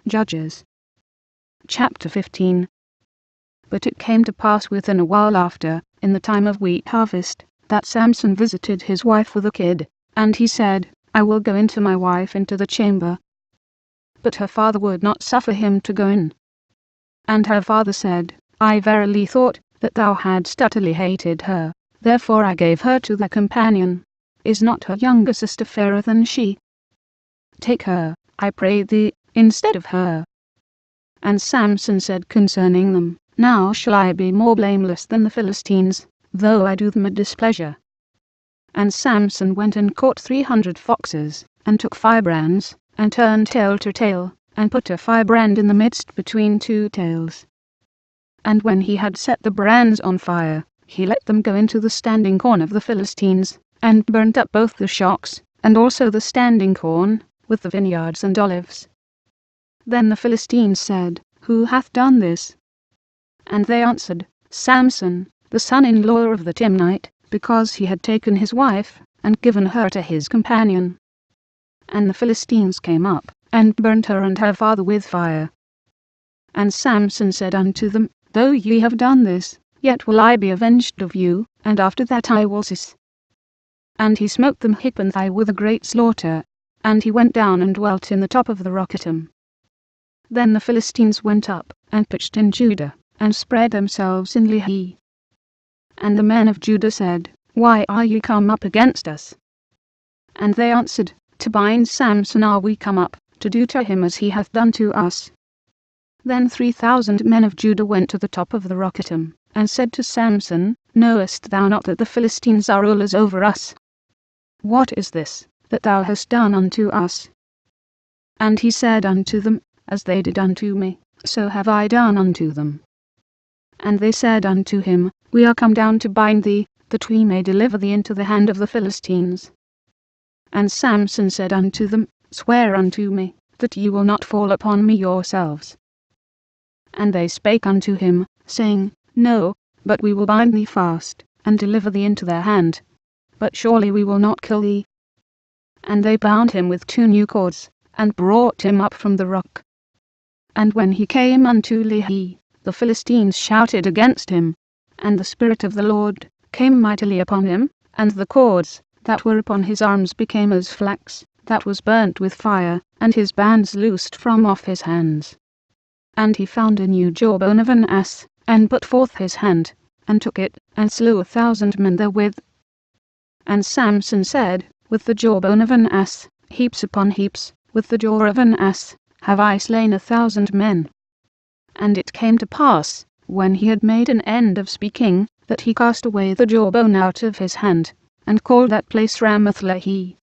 Judges. Chapter 15. But it came to pass within a while after, in the time of wheat harvest, that Samson visited his wife with a kid, and he said, I will go into my wife into the chamber. But her father would not suffer him to go in. And her father said, I verily thought that thou hadst utterly hated her, therefore I gave her to thy companion. Is not her younger sister fairer than she? Take her, I pray thee, instead of her. And Samson said concerning them, Now shall I be more blameless than the Philistines, though I do them a displeasure. And Samson went and caught 300 foxes, and took firebrands, and turned tail to tail, and put a firebrand in the midst between two tails. And when he had set the brands on fire, he let them go into the standing corn of the Philistines, and burnt up both the shocks, and also the standing corn, with the vineyards and olives. Then the Philistines said, Who hath done this? And they answered, Samson, the son-in-law of the Timnite, because he had taken his wife, and given her to his companion. And the Philistines came up, and burnt her and her father with fire. And Samson said unto them, Though ye have done this, yet will I be avenged of you, and after that I will cease. And he smote them hip and thigh with a great slaughter, and he went down and dwelt in the top of the Rocketam. Then the Philistines went up, and pitched in Judah, and spread themselves in Lehi. And the men of Judah said, Why are ye come up against us? And they answered, To bind Samson are we come up, to do to him as he hath done to us. Then 3,000 men of Judah went to the top of the Rocketam, and said to Samson, Knowest thou not that the Philistines are rulers over us? What is this that thou hast done unto us? And he said unto them, As they did unto me, so have I done unto them. And they said unto him, We are come down to bind thee, that we may deliver thee into the hand of the Philistines. And Samson said unto them, Swear unto me, that ye will not fall upon me yourselves. And they spake unto him, saying, No, but we will bind thee fast, and deliver thee into their hand. But surely we will not kill thee. And they bound him with 2 new cords, and brought him up from the rock. And when he came unto Lehi, the Philistines shouted against him, and the Spirit of the Lord came mightily upon him, and the cords that were upon his arms became as flax that was burnt with fire, and his bands loosed from off his hands. And he found a new jawbone of an ass, and put forth his hand, and took it, and slew 1,000 men therewith. And Samson said, With the jawbone of an ass, heaps upon heaps, with the jaw of an ass, have I slain 1,000 men. And it came to pass, when he had made an end of speaking, that he cast away the jawbone out of his hand, and called that place Ramath-lehi.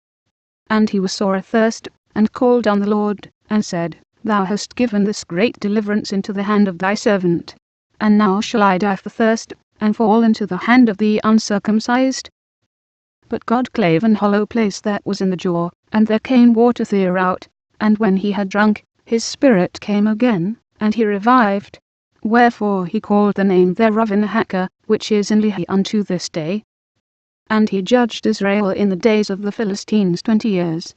And he was sore athirst, and called on the Lord, and said, Thou hast given this great deliverance into the hand of thy servant, and now shall I die for thirst, and fall into the hand of the uncircumcised? But God clave an hollow place that was in the jaw, and there came water thereout, and when he had drunk, his spirit came again, and he revived. Wherefore he called the name thereof En-hakkah, which is in Lehi unto this day. And he judged Israel in the days of the Philistines 20 years.